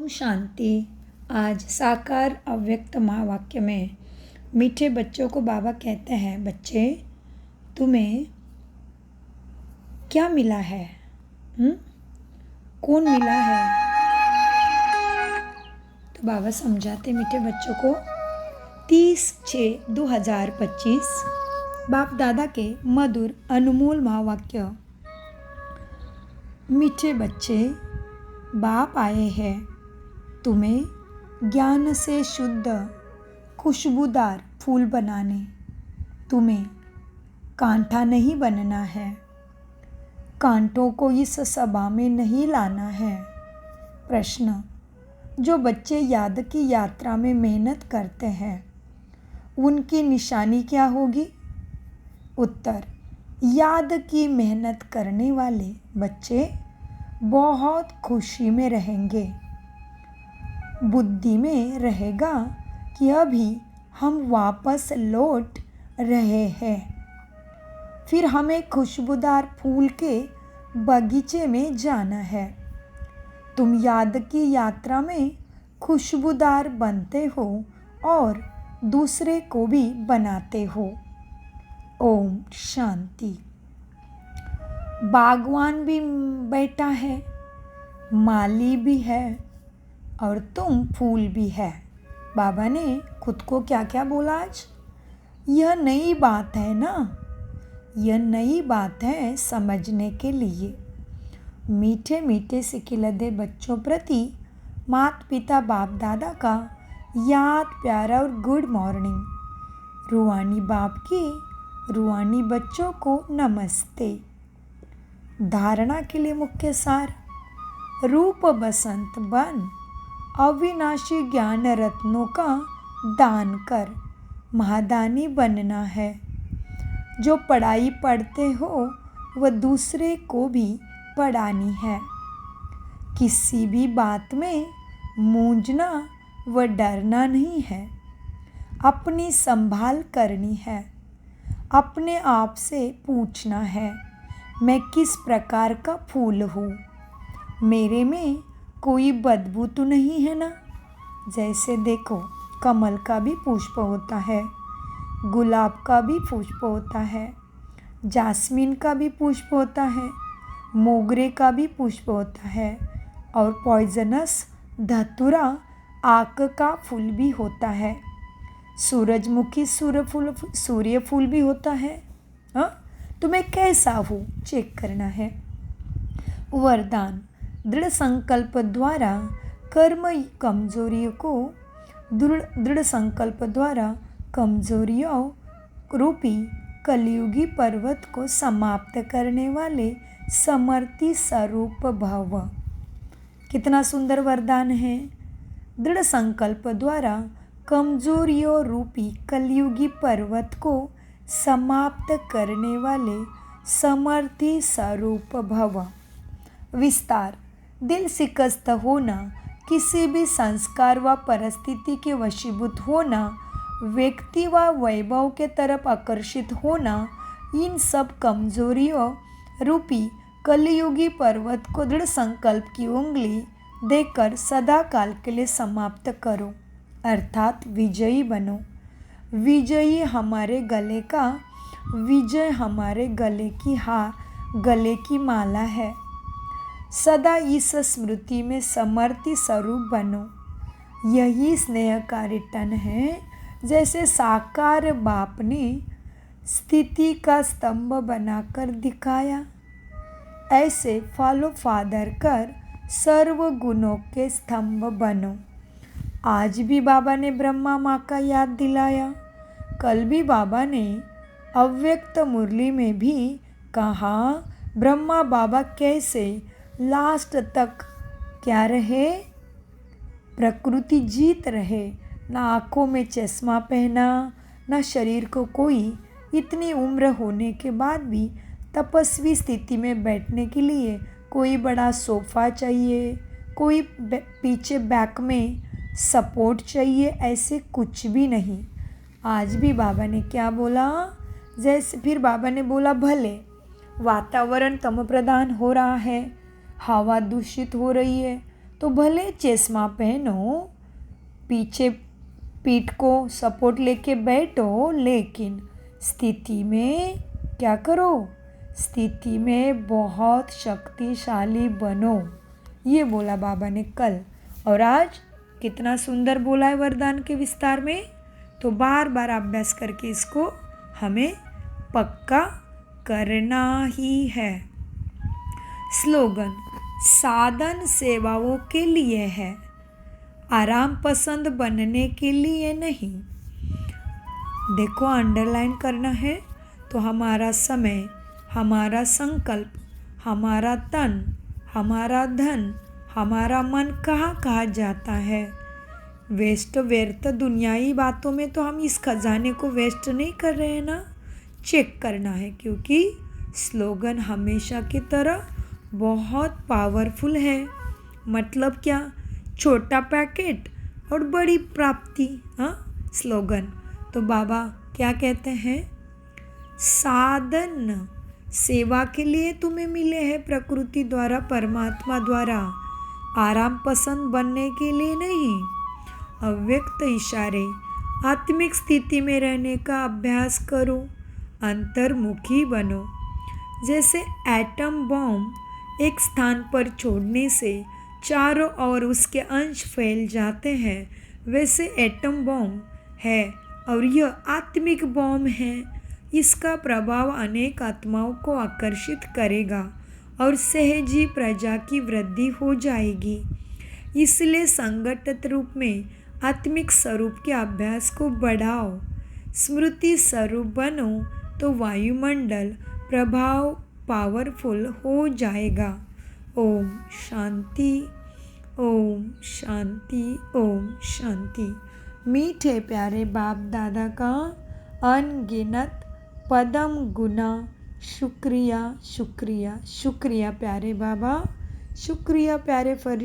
ओम शांति। आज साकार अव्यक्त महावाक्य में मीठे बच्चों को बाबा कहते हैं, बच्चे तुम्हें क्या मिला है? कौन मिला है? तो बाबा समझाते मीठे बच्चों को 30/6/2025 बाप दादा के मधुर अनमोल महावाक्य। मीठे बच्चे, बाप आए हैं तुम्हें ज्ञान से शुद्ध खुशबूदार फूल बनाने। तुम्हें कांटा नहीं बनना है, कांटों को इस सभा में नहीं लाना है। प्रश्न, जो बच्चे याद की यात्रा में मेहनत करते हैं उनकी निशानी क्या होगी? उत्तर, याद की मेहनत करने वाले बच्चे बहुत खुशी में रहेंगे। बुद्धि में रहेगा कि अभी हम वापस लौट रहे हैं, फिर हमें खुशबूदार फूल के बगीचे में जाना है। तुम याद की यात्रा में खुशबूदार बनते हो और दूसरे को भी बनाते हो। ओम शांति। बागवान भी बैठा है, माली भी है और तुम फूल भी है। बाबा ने खुद को क्या क्या बोला आज? यह नई बात है ना, यह नई बात है समझने के लिए। मीठे मीठे से खिलते बच्चों प्रति माता पिता बाप दादा का याद प्यारा और गुड मॉर्निंग। रूहानी बाप की रूहानी बच्चों को नमस्ते। धारणा के लिए मुख्य सार, रूप बसंत बन अविनाशी ज्ञान रत्नों का दान कर महादानी बनना है। जो पढ़ाई पढ़ते हो वह दूसरे को भी पढ़ानी है। किसी भी बात में मूंझना व डरना नहीं है, अपनी संभाल करनी है। अपने आप से पूछना है, मैं किस प्रकार का फूल हूँ? मेरे में कोई बदबू तो नहीं है ना? जैसे देखो, कमल का भी पुष्प होता है, गुलाब का भी पुष्प होता है, जास्मीन का भी पुष्प होता है, मोगरे का भी पुष्प होता है और पॉइजनस धतूरा आक का फूल भी होता है। सूरजमुखी सूर्य फूल भी होता है। तुम्हें कैसा हो चेक करना है। वरदान, दृढ़ संकल्प द्वारा कर्म कमजोरियों को दृढ़ संकल्प द्वारा कमजोरियों रूपी कलयुगी पर्वत को समाप्त करने वाले समर्थी स्वरूप भव। कितना सुंदर वरदान है। दृढ़ संकल्प द्वारा कमजोरियों रूपी कलयुगी पर्वत को समाप्त करने वाले समर्थी स्वरूप भव। विस्तार, दिल शिकस्त होना, किसी भी संस्कार व परिस्थिति के वशीभूत होना, व्यक्ति व वैभव के तरफ आकर्षित होना, इन सब कमजोरियों रूपी कलयुगी पर्वत को दृढ़ संकल्प की उंगली देकर सदा काल के लिए समाप्त करो, अर्थात विजयी बनो। विजयी हमारे गले का, विजय हमारे गले की माला है। सदा इस स्मृति में समर्थी स्वरूप बनो। यही स्नेह का रिटर्न है। जैसे साकार बाप ने स्थिति का स्तंभ बनाकर दिखाया, ऐसे फॉलो फादर कर सर्व गुणों के स्तंभ बनो। आज भी बाबा ने ब्रह्मा माँ का याद दिलाया। कल भी बाबा ने अव्यक्त मुरली में भी कहा, ब्रह्मा बाबा कैसे लास्ट तक क्या रहे? प्रकृति जीत रहे। ना आँखों में चश्मा पहना, ना शरीर को कोई इतनी उम्र होने के बाद भी तपस्वी स्थिति में बैठने के लिए कोई बड़ा सोफ़ा चाहिए, कोई पीछे बैक में सपोर्ट चाहिए, ऐसे कुछ भी नहीं। आज भी बाबा ने क्या बोला? जैसे फिर बाबा ने बोला, भले वातावरण तम प्रधान हो रहा है, हवा दूषित हो रही है, तो भले चश्मा पहनो, पीछे पीठ को सपोर्ट लेके बैठो, लेकिन स्थिति में क्या करो, स्थिति में बहुत शक्तिशाली बनो। ये बोला बाबा ने कल, और आज कितना सुंदर बोला है वरदान के विस्तार में। तो बार बार अभ्यास करके इसको हमें पक्का करना ही है। स्लोगन, साधन सेवाओं के लिए है, आराम पसंद बनने के लिए नहीं। देखो अंडरलाइन करना है। तो हमारा समय, हमारा संकल्प, हमारा तन, हमारा धन, हमारा मन कहाँ कहाँ जाता है। व्यर्थ दुनियाई बातों में तो हम इस खजाने को वेस्ट नहीं कर रहे हैं ना, चेक करना है। क्योंकि स्लोगन हमेशा की तरह बहुत पावरफुल है। मतलब क्या, छोटा पैकेट और बड़ी प्राप्ति। स्लोगन। तो बाबा क्या कहते हैं, साधन सेवा के लिए तुम्हें मिले हैं प्रकृति द्वारा, परमात्मा द्वारा, आराम पसंद बनने के लिए नहीं। अव्यक्त इशारे, आत्मिक स्थिति में रहने का अभ्यास करो, अंतर्मुखी बनो। जैसे एटम बॉम्ब एक स्थान पर छोड़ने से चारों ओर उसके अंश फैल जाते हैं, वैसे एटम बॉम्ब है और यह आत्मिक बॉम्ब है। इसका प्रभाव अनेक आत्माओं को आकर्षित करेगा और सहजी प्रजा की वृद्धि हो जाएगी। इसलिए संगठित रूप में आत्मिक स्वरूप के अभ्यास को बढ़ाओ, स्मृति स्वरूप बनो, तो वायुमंडल प्रभाव पावरफुल हो जाएगा। ओम शांति, ओम शांति, ओम शांति। मीठे प्यारे बाप दादा का अनगिनत पदम गुना शुक्रिया, शुक्रिया, शुक्रिया प्यारे बाबा, शुक्रिया प्यारे फरीद।